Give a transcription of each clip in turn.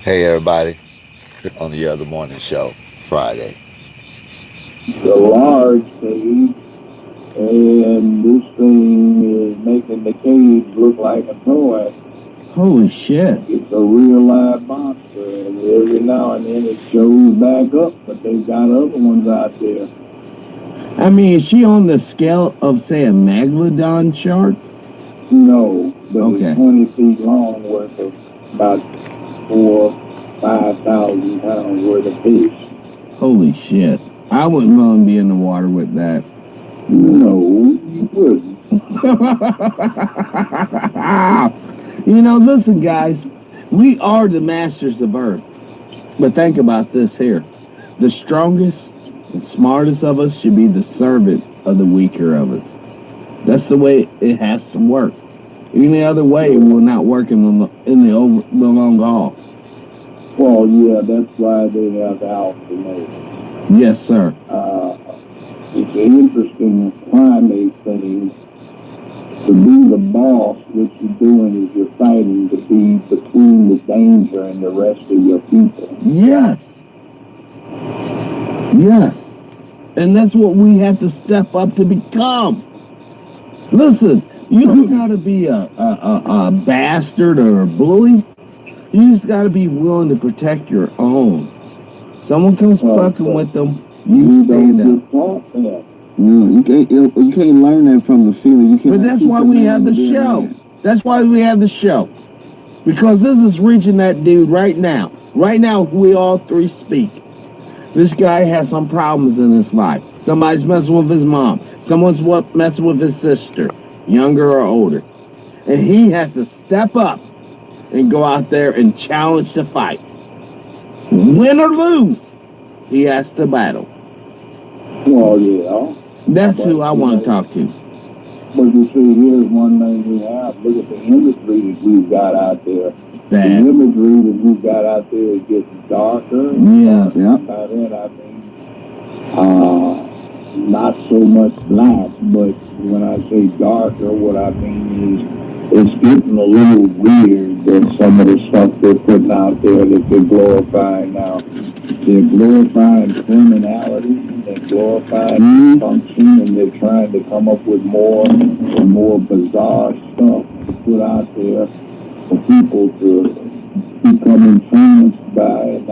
Hey everybody, on the other morning show, Friday. The large cage, and this thing is making the cage look like a toy. Holy shit. It's a real live monster, and every now and then it shows back up, but they've got other ones out there. I mean, is she on the scale of, say, a megalodon shark? No, but Okay. it's 20 feet long, worth of about 5,000 pounds worth of fish. Holy shit. I wouldn't want to be in the water with that. No, you wouldn't. Listen, guys, we are the masters of Earth. But think about this here. The strongest and smartest of us should be the servant of the weaker of us. That's the way it has to work. Any other way, it will not work in the long haul. Well, yeah, that's why they have alpha male. Yes, sir. It's an interesting primate thing. To be the boss, what you're doing is you're fighting to be between the danger and the rest of your people. Yes. Yes. And that's what we have to step up to become. Listen, you don't got to be a bastard or a bully. You just got to be willing to protect your own. Someone comes fucking with them, you stand up. You can't learn that from the feeling. But that's why we have the show. That's why we have the show. Because this is reaching that dude right now. Right now, we all three speak. This guy has some problems in his life. Somebody's messing with his mom. Someone's messing with his sister, younger or older. And he has to step up and go out there and challenge the fight. Win or lose, he has to battle. Well, yeah. That's who I want to talk to. But you see, here's one thing we have. Look at the imagery that we've got out there. The imagery that we've got out there, it gets darker. Yeah. By that I mean, not so much black, but when I say darker, what I mean is it's getting a little weird that some of the stuff they're putting out there that they're glorifying now. They're glorifying criminality, they're glorifying function, and they're trying to come up with more and more bizarre stuff to put out there for people to become influenced by. And I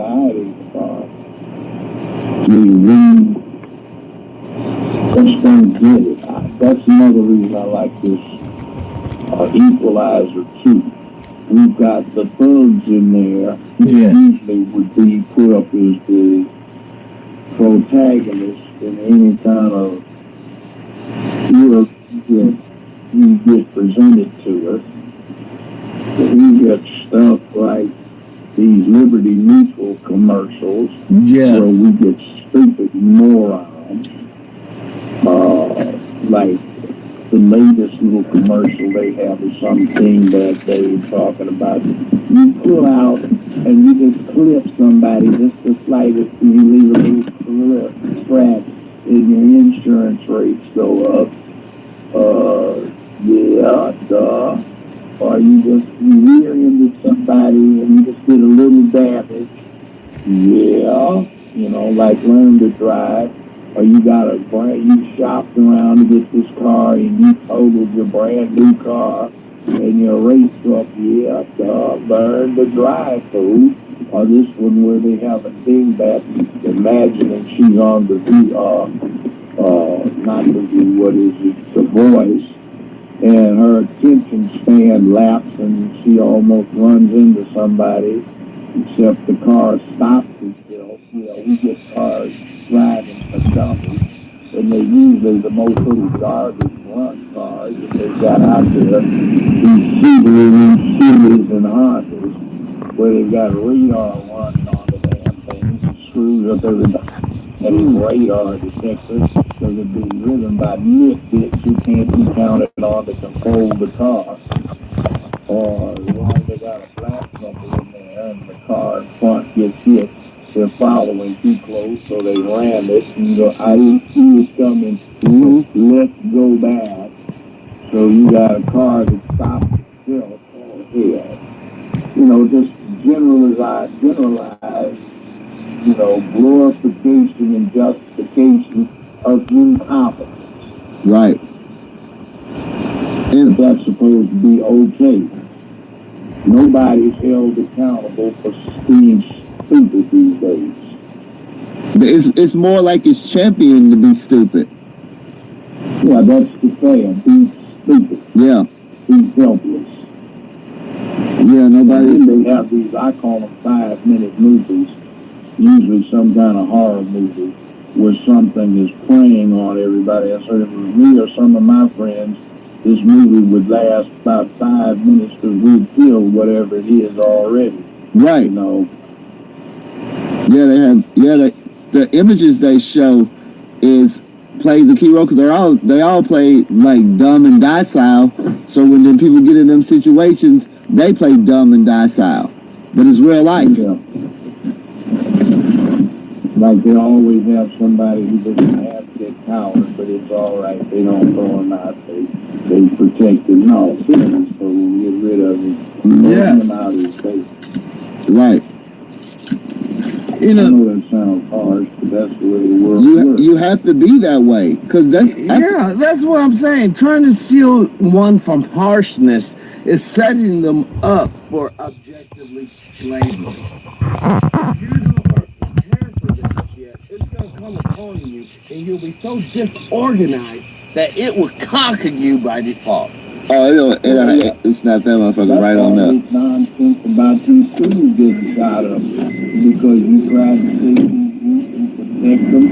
just don't get it. That's another reason I like this Equalizer too. We've got the thugs in there that usually would be put up as the protagonist in any kind of work that you get presented to us. We get stuff like these Liberty Mutual commercials where we get stupid morons. Like the latest little commercial they have is something that they're talking about. You pull out and you just clip somebody just the slightest, and you leave a little scratch, and your insurance rates go up. Or you rear into somebody and you just get a little damage. Like learn to drive. Or you shopped around to get this car and you totaled your brand new car and your rates go up. Learn to drive, fool. Or this one where they have a dingbat imagining she's on the not the what is it, the Voice, and her attention span lapses and she almost runs into somebody, except the car stops itself. We get cars driving for dummies, and they usually the most little garbage run cars that they've got out there, these Subarus and Hondas, where they've got radar running on the damn thing. It screws up everybody. And it's radar detectors, because it's being driven by misfits who can't be counted on to control the car. Or they got a black number in there and the car in front gets hit. They're following too close, so they ran it. And I didn't see it coming. Let's go back. So you got a car that stops itself. Oh, hell. Just generalize, glorification and justification of incompetence. Right. And that's supposed to be okay. Nobody's held accountable for being stupid these days. It's more like it's championed to be stupid. Yeah, that's the saying. Be stupid. Yeah. Be helpless. Yeah, nobody. And they have these, I call them 5-minute movies, usually some kind of horror movie, where something is preying on everybody. I said, if it was me or some of my friends, this movie would last about 5 minutes because we've killed whatever it is already. Right. Yeah, they have. Yeah, the images they show plays a key role because they all play like dumb and docile. So when then people get in them situations, they play dumb and docile, but it's real life. Yeah. Like they always have somebody who doesn't have to get cowards, but it's all right. They don't throw them out. They protect them. No, seriously, so we get rid of him. Yeah. Throw him out of his face. Right. I know that sounds harsh, but that's the way the world works. You have to be that way, because that's what I'm saying. Trying to shield one from harshness is setting them up for objectively slavery. If you don't prepare for that yet, it's going to come upon you, and you'll be so disorganized that it will conquer you by default. Oh, it's not that motherfucker right on up. That's nonsense about these schools getting shot up because you try to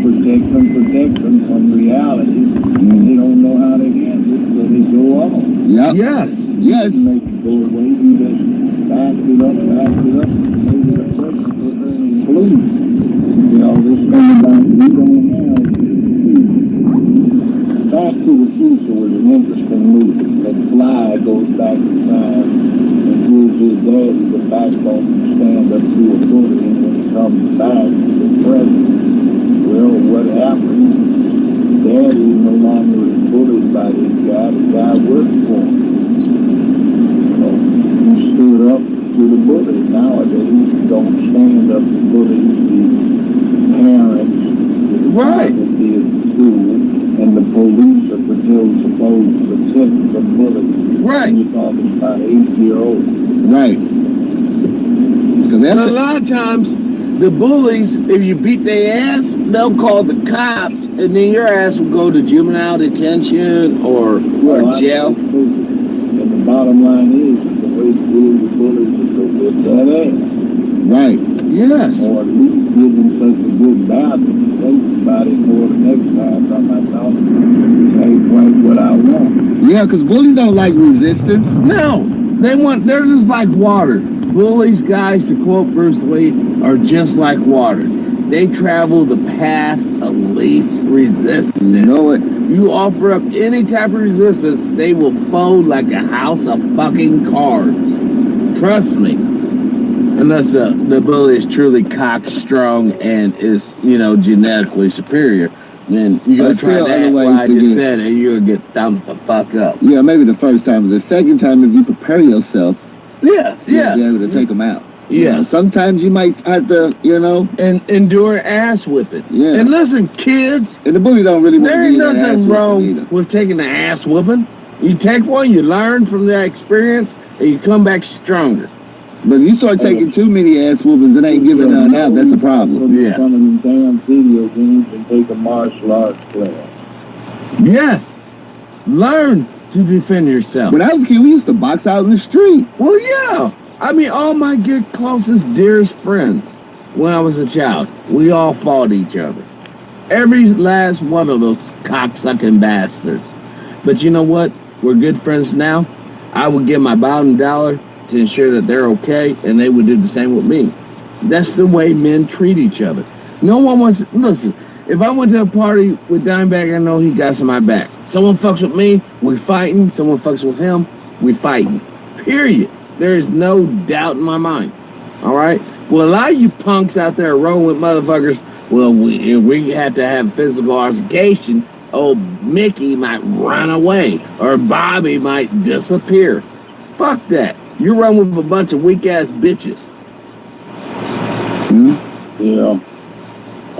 protect them from reality, and they don't know how to handle it, so they go on. Yep. Yes. Make it go away. You just back it up, maybe the person will really believe. This thing about we don't have. Back to the Future was an interesting movie. McFly goes back in time and gives his daddy the backbone to stand up to a bully, and when he comes back to the present, well, what happened? Daddy no longer is bullied by this guy. The guy worked for him. He stood up to the bully. Nowadays, you don't stand up to bullies, the parents, the faculty at school, and the police are supposed to protect the bullies. Right. And you're talking about 8-year-olds. Right. And a lot of times, the bullies, if you beat their ass, they'll call the cops, and then your ass will go to juvenile detention or jail. And the bottom line is the way to deal with bullies is to whip that ass. Right. Yes. Or at least give them such a good bath and think about it more the next time. I'm not talking. Ain't quite what I want. Yeah, because bullies don't like resistance. No. They're just like water. Bullies, guys, to quote Bruce Lee, are just like water. They travel the path of least resistance. You know it. You offer up any type of resistance, they will fold like a house of fucking cards. Trust me. Unless the bully is truly cock-strong and is, genetically superior, then you're going to try that why I just said it, you're going to get thumped the fuck up. Yeah, maybe the first time. The second time, if you prepare yourself, you'll be able to take them out. Yeah. Sometimes you might have to, and endure ass whipping. Yeah. And listen, kids. And the bully don't really want to There ain't be an nothing ass wrong with taking the ass whipping. You take one, you learn from that experience, and you come back stronger. But if you start taking too many ass whoopings and ain't giving none out, that's a problem. Yeah. Some of them damn video games and take a martial arts class. Yes. Learn to defend yourself. When I was a kid, we used to box out in the street. Well, yeah. I mean, all my good, closest, dearest friends, when I was a child, we all fought each other. Every last one of those cocksucking bastards. But you know what? We're good friends now. I would give my bottom dollar to ensure that they're okay, and they would do the same with me. That's the way men treat each other. No one wants to... Listen, if I went to a party with Dimebag, I know he got my back. Someone fucks with me, we fighting. Someone fucks with him, we fighting. Period. There is no doubt in my mind. All right? Well, a lot of you punks out there rolling with motherfuckers, well, we have to have physical altercation. Old Mickey might run away, or Bobby might disappear. Fuck that. You run with a bunch of weak-ass bitches. Yeah,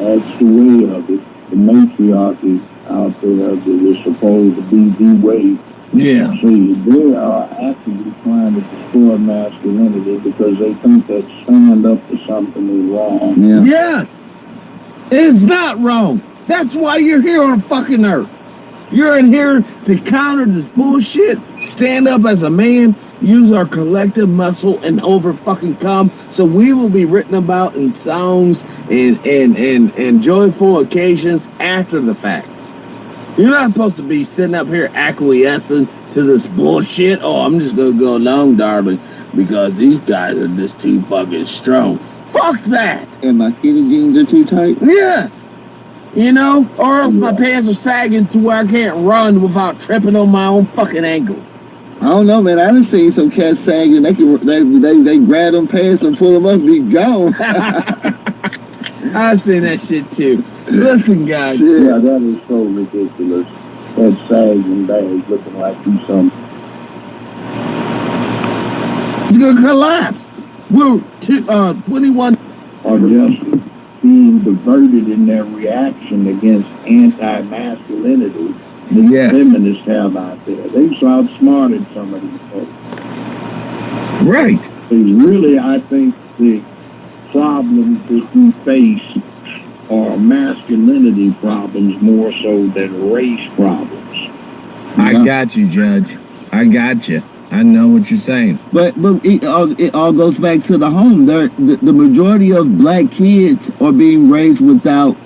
that's the way of it. The matriarchy out there that is supposed to be the way. Yeah. See, they are actively trying to destroy masculinity because they think that stand up to something is wrong. Yeah. It's not wrong. That's why you're here on fucking earth. You're in here to counter this bullshit, stand up as a man, use our collective muscle, and over fucking come. So we will be written about in songs and joyful occasions after the fact. You're not supposed to be sitting up here acquiescing to this bullshit. Oh, I'm just gonna go along, darling, because these guys are just too fucking strong. Fuck that! And my skinny jeans are too tight? Yeah! You know? Or my pants are sagging to where I can't run without tripping on my own fucking ankle. I don't know, man. I done seen some cats sagging. They grab them pants and pull them up and be gone. I've seen that shit too. Listen, guys. Yeah, that is so ridiculous. That sagging bag looking like you something. It's gonna collapse. We're 21. Or just being diverted in their reaction against anti-masculinity that feminists have out there. They've outsmarted some of these folks. Right. See, really, I think the problems that we face are masculinity problems more so than race problems. I got you, Judge. I got you. I know what you're saying. But it all goes back to the home. The majority of black kids are being raised without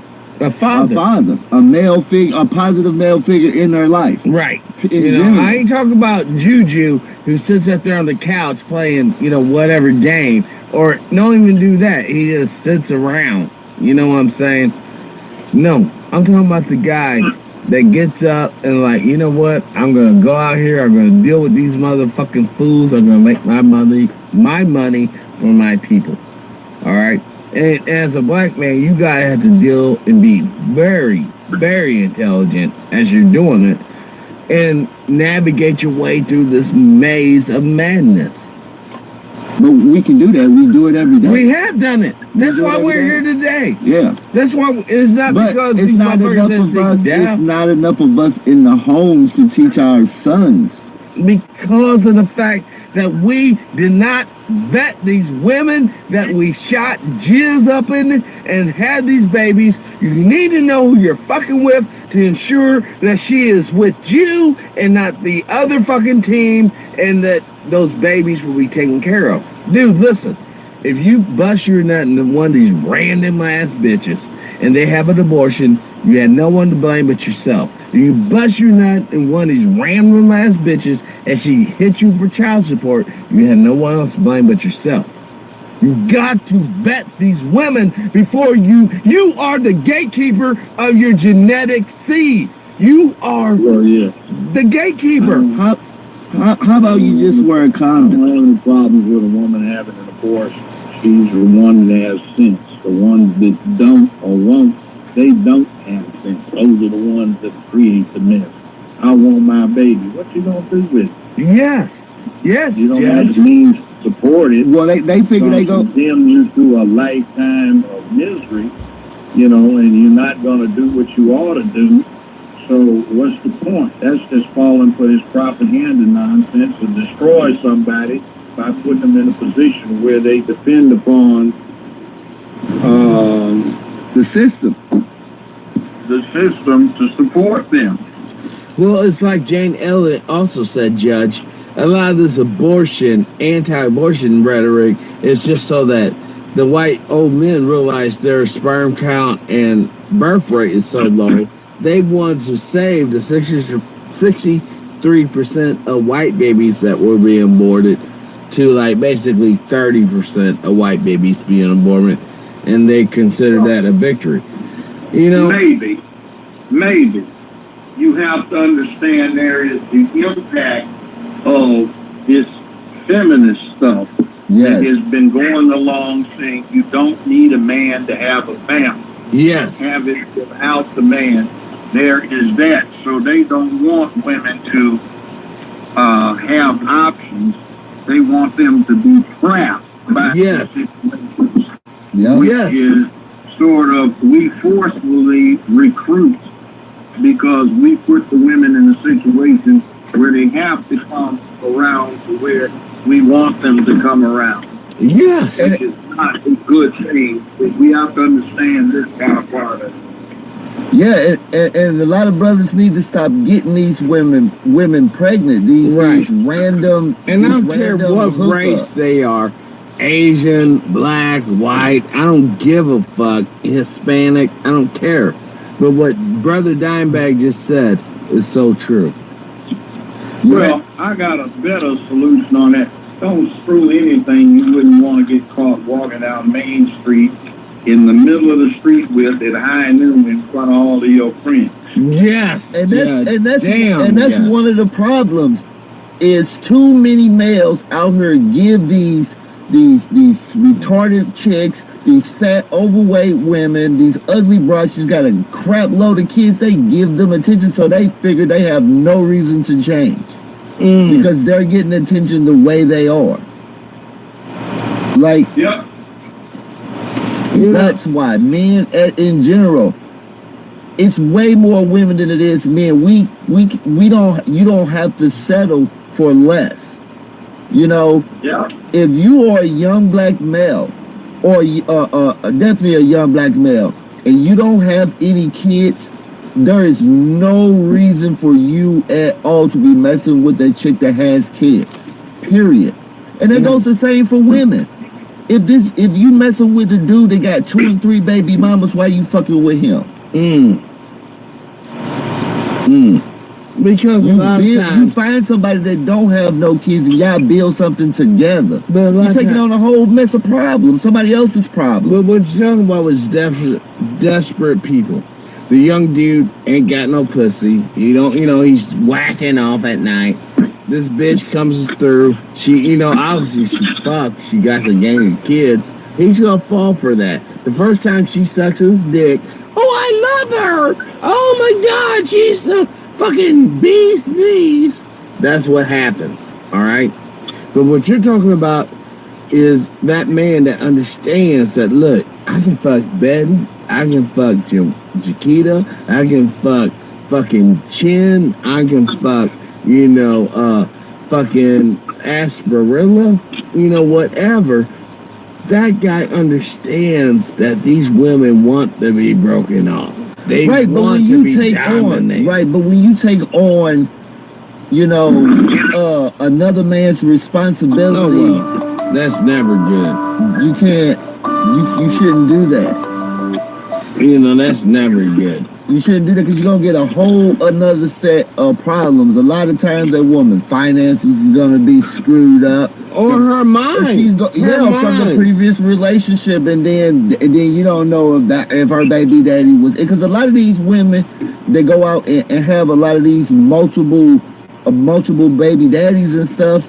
a father, a male figure, a positive male figure in their life. Right. I ain't talking about Juju who sits up there on the couch playing, whatever game, or don't even do that. He just sits around. You know what I'm saying? No, I'm talking about the guy that gets up and like, you know what? I'm gonna go out here. I'm gonna deal with these motherfucking fools. I'm gonna make my money for my people. All right. And as a black man, you gotta have to deal and be very, very intelligent as you're doing it, and navigate your way through this maze of madness. But we can do that. We do it every day. We have done it. That's why we're here today. Yeah. That's why it's not because it's not enough of us. It's not enough of us in the homes to teach our sons. Because of the fact that we did not vet these women that we shot jizz up in and had these babies. You need to know who you're fucking with to ensure that she is with you and not the other fucking team, and that those babies will be taken care of. Dude, listen, if you bust your nut into one of these random ass bitches and they have an abortion, you had no one to blame but yourself. If you bust your nut in one of these random ass bitches and she hits you for child support, you had no one else to blame but yourself. You got to vet these women before you are the gatekeeper of your genetic seed. You are the gatekeeper. How about you just wear a condom? I don't have any problems with a woman having an abortion. She's the one that has sense. The ones that don't or won't, they don't have sense. Those are the ones that create the mess. I want my baby. What you gonna do with it? Yes. You don't have the means to support it. Well, they figure they go condemn you to a lifetime of misery, and you're not gonna do what you ought to do. So what's the point? That's just falling for this propaganda nonsense to destroy somebody by putting them in a position where they depend upon the system to support them. Well, it's like Jane Elliott also said, Judge. A lot of this anti-abortion rhetoric is just so that the white old men realize their sperm count and birth rate is so low. They want to save the 63% of white babies that were being aborted to like basically 30% of white babies being aborted, and they consider that a victory. Maybe. You have to understand there is the impact of this feminist stuff that has been going along saying you don't need a man to have a family. Yes. Have it without the man. There is that. So they don't want women to have options. They want them to be trapped by situations. which is sort of, we forcefully recruit because we put the women in a situation where they have to come around to where we want them to come around. Yeah. Which is not a good thing. We have to understand this kind of part of it. Yeah, and a lot of brothers need to stop getting these women pregnant. These random. And I don't care what race they are, Asian, black, white. I don't give a fuck. Hispanic. I don't care. But what Brother Dimebag just said is so true. Well, I got a better solution on that. Don't screw anything you wouldn't want to get caught walking down Main Street in the middle of the street with at high noon in front of all of your friends. Yes, and that's one of the problems. Is too many males out here give these retarded chicks, these fat, overweight women, these ugly broads. She's got a crap load of kids. They give them attention, so they figure they have no reason to change because they're getting attention the way they are. Like, that's why men in general, it's way more women than it is men. You don't have to settle for less. You know, if you are a young black male, or definitely a young black male, and you don't have any kids, there is no reason for you at all to be messing with that chick that has kids. Period. And that goes the same for women. If you messing with a dude that got 2 and 3 baby mamas, why you fucking with him? Because you find somebody that don't have no kids and y'all build something together. But you're taking on a whole mess of problems, somebody else's problem. But what you're talking about was desperate people. The young dude ain't got no pussy. He's whacking off at night. This bitch comes through. She, obviously she fucked. She got the gang of kids. He's gonna fall for that. The first time she sucks his dick, oh, I love her. Oh my God, she's the fucking beast. That's what happens. All right. But what you're talking about is that man that understands that. Look, I can fuck Betty. I can fuck Chiquita. I can fuck fucking Chin. I can fuck, fucking Asperilla. Whatever. That guy understands that these women want to be broken off. They want to be dominated. But when you take on, another man's responsibility, that's never good. You can't. You shouldn't do that. That's never good. You shouldn't do that because you're going to get a whole another set of problems. A lot of times that woman's finances is going to be screwed up. Or her mind. From the previous relationship, and then you don't know if her baby daddy was... Because a lot of these women, they go out and have a lot of these multiple baby daddies and stuff.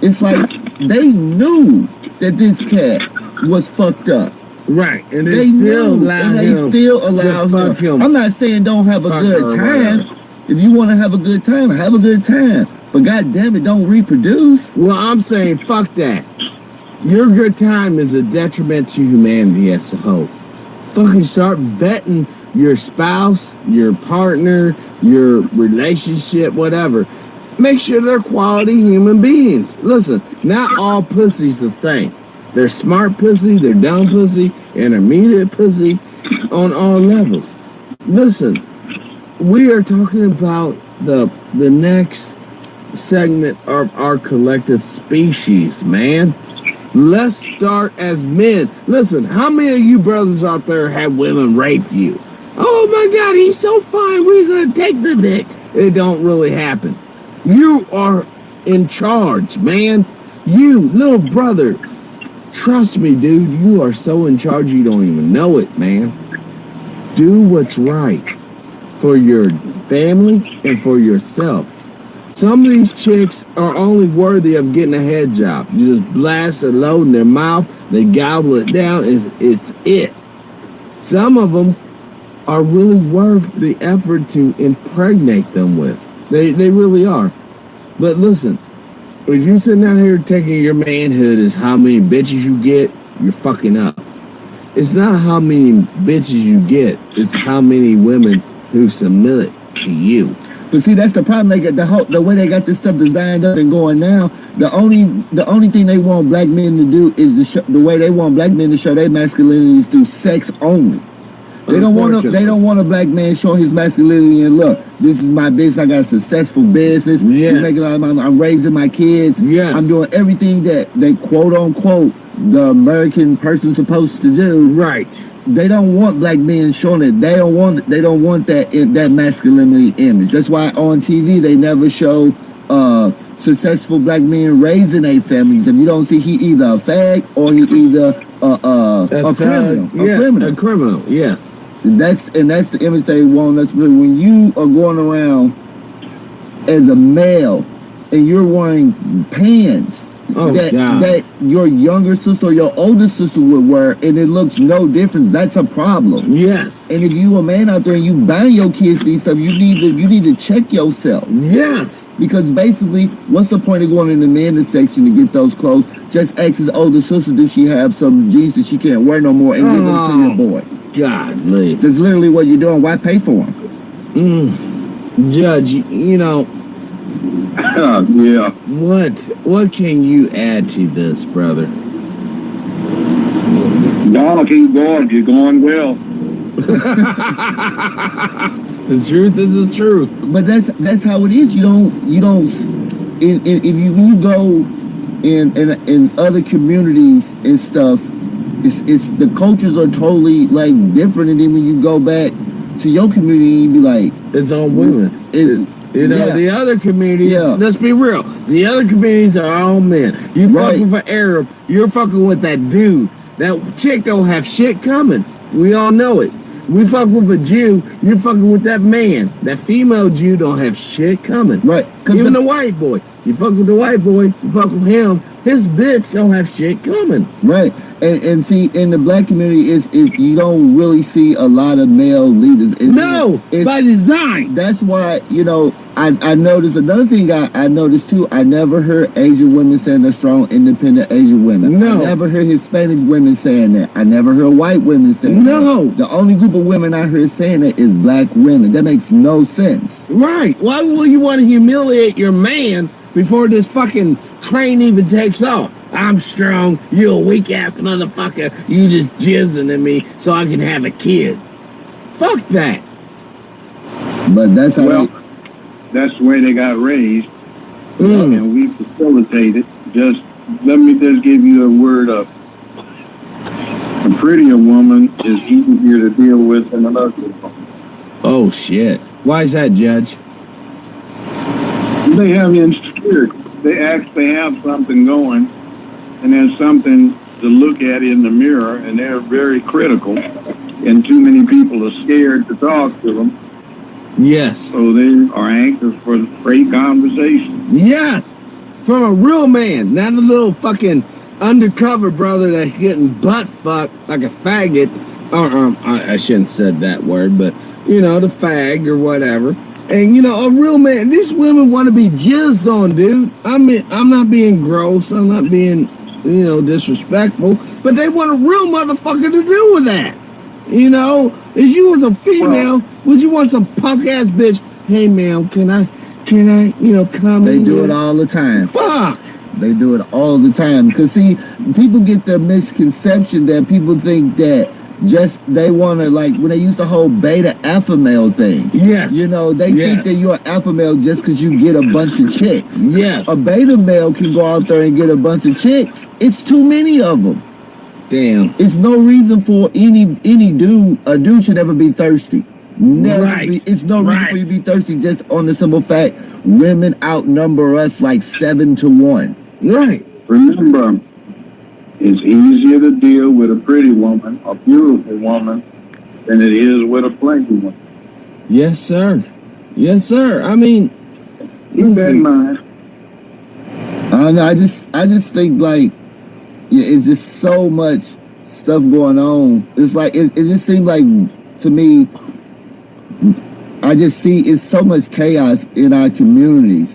It's like they knew that this cat was fucked up. Right, and they still allow him. I'm not saying don't have a good time. If you want to have a good time, have a good time. But goddamn it, don't reproduce. Well, I'm saying fuck that. Your good time is a detriment to humanity as a whole. Fucking start vetting your spouse, your partner, your relationship, whatever. Make sure they're quality human beings. Listen, not all pussy's the same. They're smart pussy, they're dumb pussy, intermediate pussy, on all levels. Listen, we are talking about the next segment of our collective species, man. Let's start as men. Listen, how many of you brothers out there have women rape you? Oh my God, he's so fine, we're gonna take the dick. It don't really happen. You are in charge, man. You, little brother. Trust me, dude, you are so in charge you don't even know it, man. Do what's right for your family and for yourself. Some of these chicks are only worthy of getting a head job. You just blast a load in their mouth, they gobble it down, it's it. Some of them are really worth the effort to impregnate them with. They really are. But listen, if you're sitting out here taking your manhood as how many bitches you get, you're fucking up. it's not how many bitches you get. It's how many women who submit to you. But see, that's the problem. They got the way they got this stuff designed up and going now. The only thing they want black men to do is the way they want black men to show their masculinity is through sex only. They don't want a black man showing his masculinity and look, this is my business. I got a successful business. Yeah. I'm making a lot of money. I'm raising my kids. Yeah. I'm doing everything that they quote unquote the American person's supposed to do. Right. They don't want black men showing it. They don't want that masculinity image. That's why on TV they never show successful black men raising their families. If you don't see, he either a fag or he either a criminal. Yeah. That's the image they want us to do. When you are going around as a male and you're wearing pants that your younger sister or your older sister would wear, and it looks no different, that's a problem. Yes. And if you a man out there and you buying your kids these stuff, you need to check yourself. Yes. Because basically, what's the point of going in the men's section to get those clothes? Just ask his older sister, does she have some jeans that she can't wear no more, and give them to your boy. Godly. That's literally what you're doing. Why pay for them? Judge, you know. Yeah. What can you add to this, brother? No, keep going. You're going well. The truth is the truth. But that's how it is. You don't. If you go in other communities and stuff, it's the cultures are totally like different. And then when you go back to your community, you be like, it's all women. The other communities, let's be real, the other communities are all men. You fucking with an Arab, you're fucking with that dude. That chick don't have shit coming. We all know it. We fuck with a Jew, you're fucking with that man. That female Jew don't have shit coming. Right. Even the white boy. You fuck with the white boy, you fuck with him, his bitch don't have shit coming. Right. And see, in the black community, is you don't really see a lot of male leaders. It's by design. That's why, I noticed, another thing I noticed too, I never heard Asian women saying they're strong, independent Asian women. No. I never heard Hispanic women saying that. I never heard white women saying that. No. The only group of women I heard saying that is black women. That makes no sense. Right. Why will you want to humiliate your man before this fucking train even takes off? I'm strong, you a weak ass motherfucker, you just jizzing in me so I can have a kid. Fuck that. But that's how that's the way they got raised. And we facilitate it. Let me give you a word up. A prettier woman is easier to deal with than an ugly woman. Oh shit. Why is that, Judge? They have insecurity. They actually have something going, and there's something to look at in the mirror, and they're very critical, and too many people are scared to talk to them. Yes. So they are anxious for great conversation. Yes. From a real man, not a little fucking undercover brother that's getting butt fucked like a faggot. I shouldn't have said that word, but, the fag or whatever. And, a real man, these women want to be jizzed on, dude. I'm not being gross. I'm not being, disrespectful. But they want a real motherfucker to do with that. If you was a female, would you want some punk-ass bitch, hey, ma'am, can I, come They in do here? it all the time. Fuck! They do it all the time. Because, see, people get the misconception that people think that they want to, like, when they use the whole beta alpha male thing. Yes. They think that you're an alpha male just because you get a bunch of chicks. Yes. A beta male can go out there and get a bunch of chicks. It's too many of them. Damn. It's no reason for any dude, a dude should ever be thirsty. Never Right. It's no reason for you to be thirsty just on the simple fact women outnumber us like 7 to 1. Right. Remember, it's easier to deal with a pretty woman, a beautiful woman, than it is with a flaky one. Yes, sir. Yes, sir. I mean, Keep that in mind. I don't know. I just think like it's just so much stuff going on. It's like it just seems like to me. I just see it's so much chaos in our communities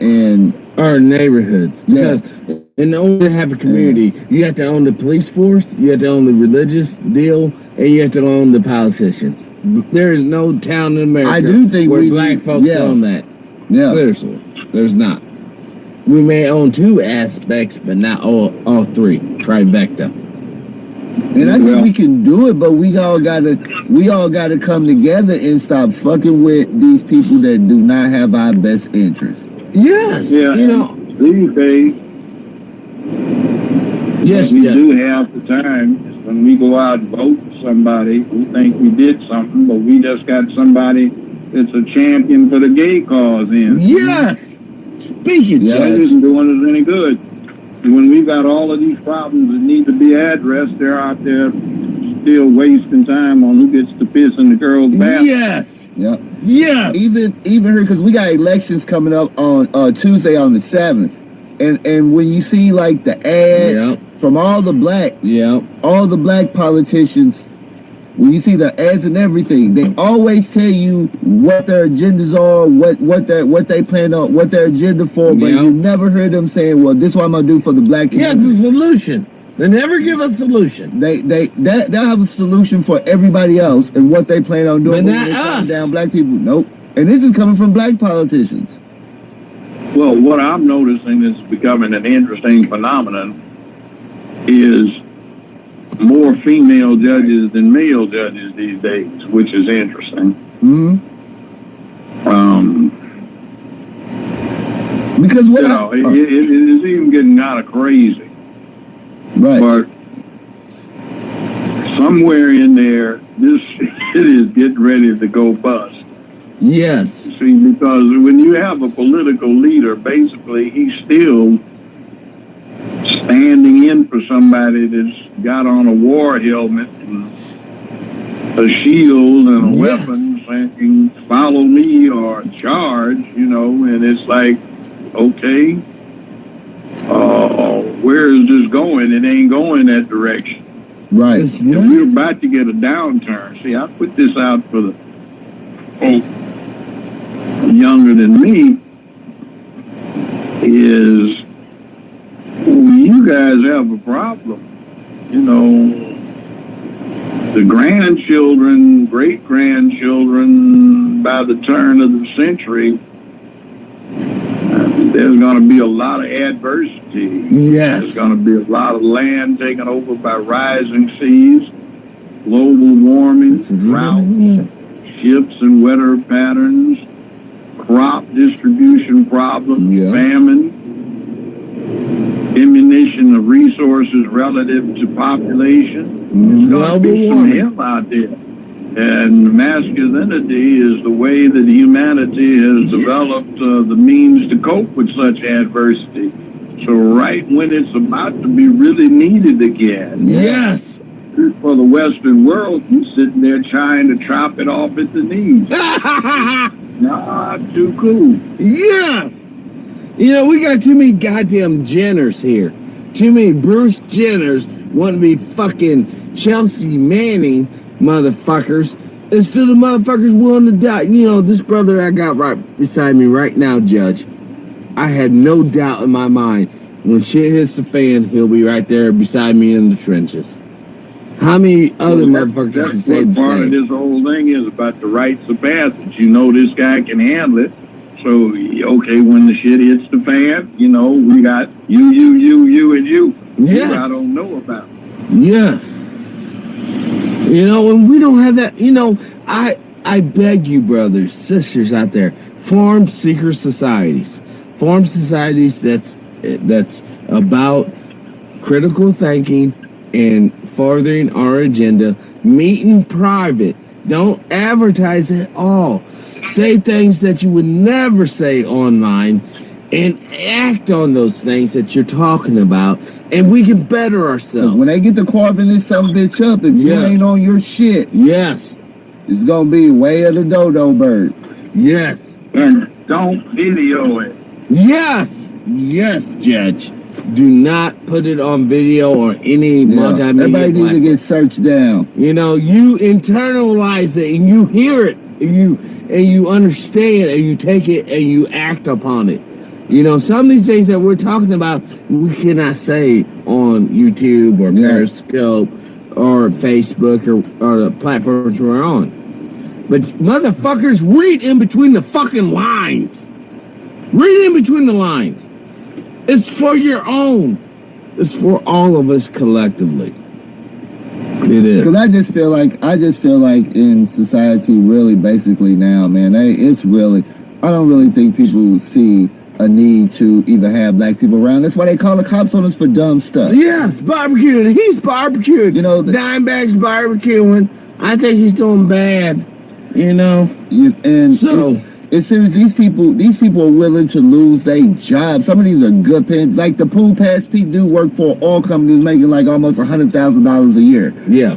and our neighborhoods. Yeah. Because In order to have a community, you have to own the police force, you have to own the religious deal, and you have to own the politicians. There is no town in America I do think where black folks own that. Yeah. Seriously, there's not. We may own two aspects, but not all three. Trifecta. And I think we can do it, but we all gotta come together and stop fucking with these people that do not have our best interest. Yes. Yeah. You know. These days, yes, we do have the time when we go out and vote for somebody who think we did something, but we just got somebody that's a champion for the gay cause in. Yes. Speaking, That isn't doing us any good. When we've got all of these problems that need to be addressed, they're out there still wasting time on who gets to piss in the girl's bath. Yes. Yeah. Yeah. Even here, because we got elections coming up on Tuesday on the 7th, and when you see like the ads from all the black politicians, when you see the ads and everything, they always tell you what their agendas are, what they plan on, what their agenda for, but you never heard them saying, well, this is what I'm gonna do for the black community. Yeah, it's a solution. They never give a solution. They'll have a solution for everybody else and what they plan on doing. But not us. Down black people. Nope. And this is coming from black politicians. Well, what I'm noticing is becoming an interesting phenomenon is more female judges than male judges these days, which is interesting. Because what it is even getting kind of crazy. Right. But somewhere in there, this shit is getting ready to go bust. Yes. See, because when you have a political leader, basically he's still standing in for somebody that's got on a war helmet and a shield and a weapon saying, follow me or charge, and it's like, okay, where is this going? It ain't going that direction. Right. And we're about to get a downturn. See, I put this out for the folk younger than me, is you guys have a problem. The grandchildren, great-grandchildren, by the turn of the century, there's going to be a lot of adversity. Yes. There's going to be a lot of land taken over by rising seas, global warming, droughts, shifts and weather patterns, crop distribution problems, famine, diminution of resources relative to population. There's going to be some hell out there. And masculinity is the way that humanity has developed the means to cope with such adversity. So right when it's about to be really needed again, for the Western world, you're sitting there trying to chop it off at the knees. Not too cool. Yeah. We got too many goddamn Jenners here. Too many Bruce Jenners want to be fucking Chelsea Manning motherfuckers instead of motherfuckers willing to die. This brother I got right beside me right now, Judge, I had no doubt in my mind when shit hits the fan, he'll be right there beside me in the trenches. How many other motherfuckers can say the same? Part of this whole thing is about the rites of passage. This guy can handle it. So, okay, when the shit hits the fan, we got you, and you. Yeah. I don't know about. Yeah. And we don't have that. I beg you, brothers, sisters out there, form secret societies. Form societies that's about critical thinking and furthering our agenda. Meet in private. Don't advertise at all. Say things that you would never say online and act on those things that you're talking about, and we can better ourselves. When they get to carving this some bitch up, if you ain't on your shit, it's gonna be way of the dodo bird. Yes. And don't video it. Yes. Yes, Judge. Do not put it on video or any multimedia. Everybody needs to get searched down. You internalize it and you hear it and you understand and you take it and you act upon it. You know, some of these things that we're talking about, we cannot say on YouTube or Periscope or Facebook or the platforms we're on. But motherfuckers, read in between the fucking lines. Read in between the lines. It's for your own. It's for all of us collectively. It is. Because I just feel like in society, really, basically now, man, it's really, I don't really think people see a need to either have black people around. That's why they call the cops on us for dumb stuff. Yes, barbecuing. He's barbecued. You know, Dimebag's barbecuing. I think he's doing bad. You know. And so as soon as these people are willing to lose their jobs. Some of these are good paying. Like the pool pass Pete do work for oil companies making like almost $100,000 a year. Yeah.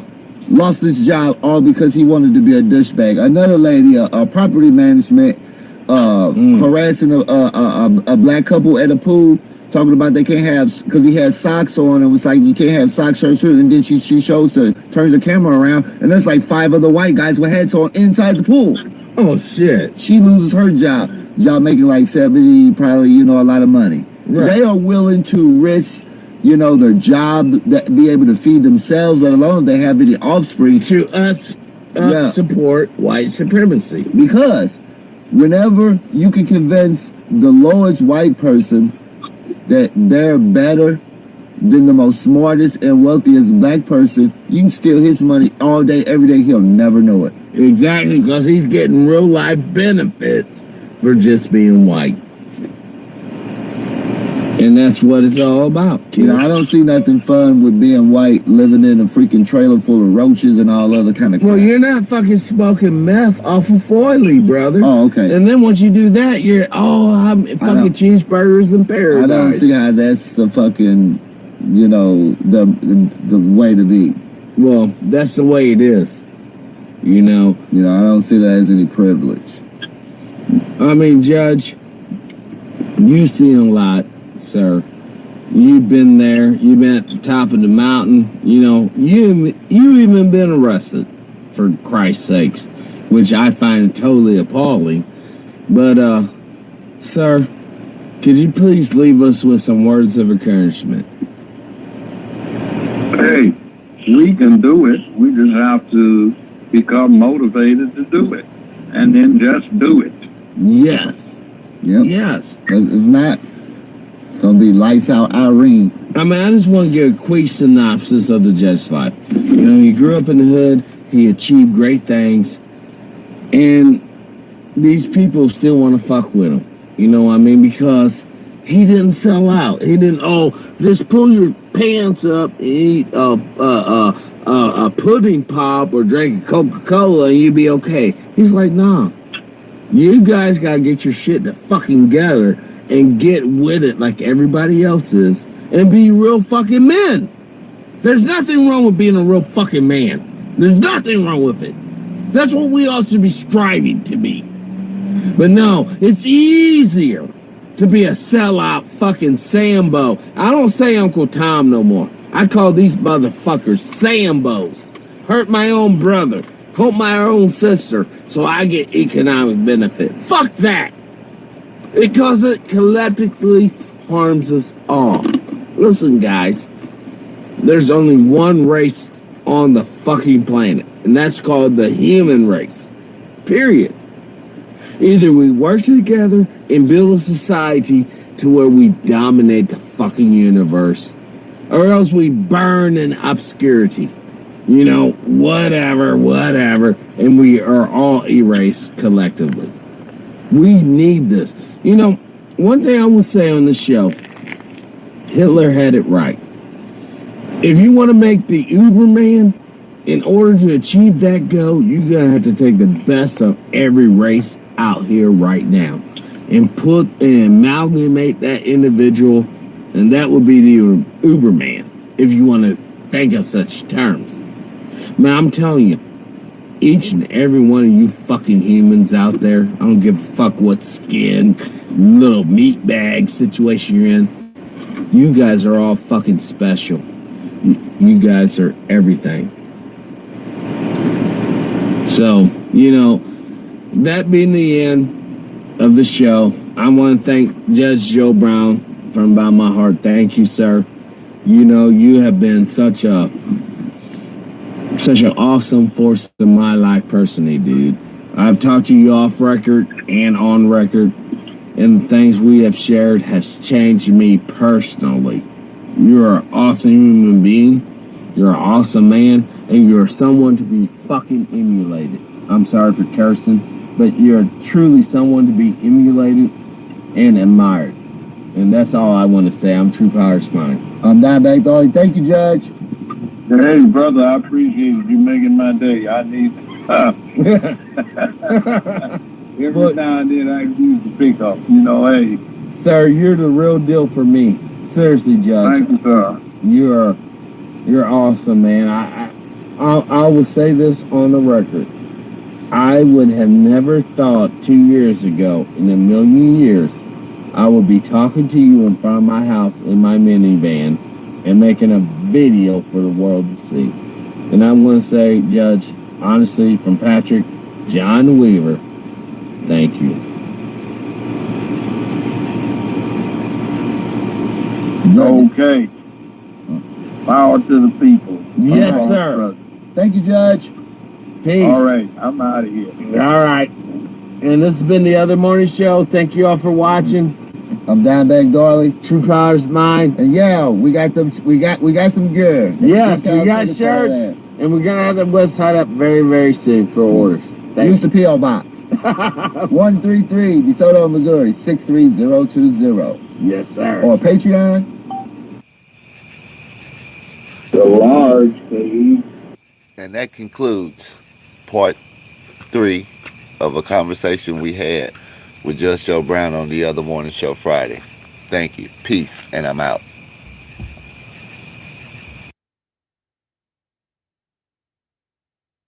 Lost his job all because he wanted to be a douchebag. Another lady, a property management, harassing a black couple at a pool, talking about they can't have, because he had socks on, and was like, you can't have socks, shirts, and then she turns the camera around, and there's like 5 other white guys with hats on inside the pool. Oh, shit. She loses her job making like 70, probably, a lot of money. Right. They are willing to risk, their job, that be able to feed themselves, let alone they have any offspring. To support white supremacy. Because whenever you can convince the lowest white person that they're better than the most smartest and wealthiest black person, you can steal his money all day, every day. He'll never know it. Exactly, because he's getting real life benefits for just being white. And that's what it's all about. I don't see nothing fun with being white, living in a freaking trailer full of roaches and all other kind of crap. Well, you're not fucking smoking meth off of Foily, brother. Oh, okay. And then once you do that, you're, I'm fucking cheeseburgers in paradise. I don't see how that's the fucking, the way to be. Well, that's the way it is. I don't see that as any privilege. I mean, Judge, you've seen a lot, sir. You've been there. You've been at the top of the mountain. You even been arrested, for Christ's sakes, which I find totally appalling. But, sir, could you please leave us with some words of encouragement? Hey, we can do it. We just have to become motivated to do it, and then just do it. Yes. Yep. Yes. If not, it's going to be lights out Irene. I mean, I just want to give a quick synopsis of the Judge's life. He grew up in the hood. He achieved great things. And these people still want to fuck with him. You know what I mean? Because he didn't sell out. He didn't, just pull your pants up and eat a pudding pop or drink Coca-Cola and you'd be okay. He's like, nah. You guys got to get your shit together and get with it like everybody else is and be real fucking men. There's nothing wrong with being a real fucking man. There's nothing wrong with it. That's what we all should be striving to be. But no, it's easier to be a sellout fucking Sambo. I don't say Uncle Tom no more. I call these motherfuckers Sambos. Hurt my own brother. Hurt my own sister so I get economic benefit. Fuck that. Because it collectively harms us all. Listen, guys. There's only one race on the fucking planet. And that's called the human race. Period. Either we work together and build a society to where we dominate the fucking universe, or else we burn in obscurity. Whatever, and we are all erased collectively. We need this. One thing I will say on this show, Hitler had it right. If you want to make the Uberman, in order to achieve that goal, you're going to have to take the best of every race out here right now and amalgamate that individual, and that would be the Uberman, if you want to think of such terms. Man, I'm telling you, each and every one of you fucking humans out there, I don't give a fuck what skin, little meat bag situation you're in, you guys are all fucking special. You guys are everything. So, that being the end of the show, I want to thank Judge Joe Brown from bottom of my heart. Thank you, sir. You know, you have been such an awesome force in my life personally, dude. I've talked to you off record and on record, and the things we have shared has changed me personally. You're an awesome human being. You're an awesome man, and you're someone to be fucking emulated. I'm sorry for cursing, but you're truly someone to be emulated and admired. And that's all I want to say. I'm True Power Spine. I'm Dimebag Dolly. Thank you, Judge. Hey, brother, I appreciate it. You're making my day. I need every now and then I can use the pickup. You know, hey. Sir, you're the real deal for me. Seriously, Judge. Thank you, sir. You're awesome, man. I will say this on the record. I would have never thought 2 years ago, in a million years, I would be talking to you in front of my house in my minivan and making a video for the world to see. And I want to say, Judge, honestly, from Patrick John Weaver, thank you. Okay. Power to the people. Yes, sir. Brother. Thank you, Judge. Peace. All right. I'm out of here. All right. And this has been the Other Morning Show. Thank you all for watching. I'm Dimebag Darley, True Power's Mine. And yeah, we got some good. Yes, we got shirts, and we're gonna have the website up very, very soon for orders. Use the P.O. Box. 133 DeSoto, Missouri 63020. Yes, sir. Or Patreon. The large baby. And that concludes part 3 of a conversation we had with Judge Joe Brown on the Other Morning Show Friday. Thank you. Peace, and I'm out.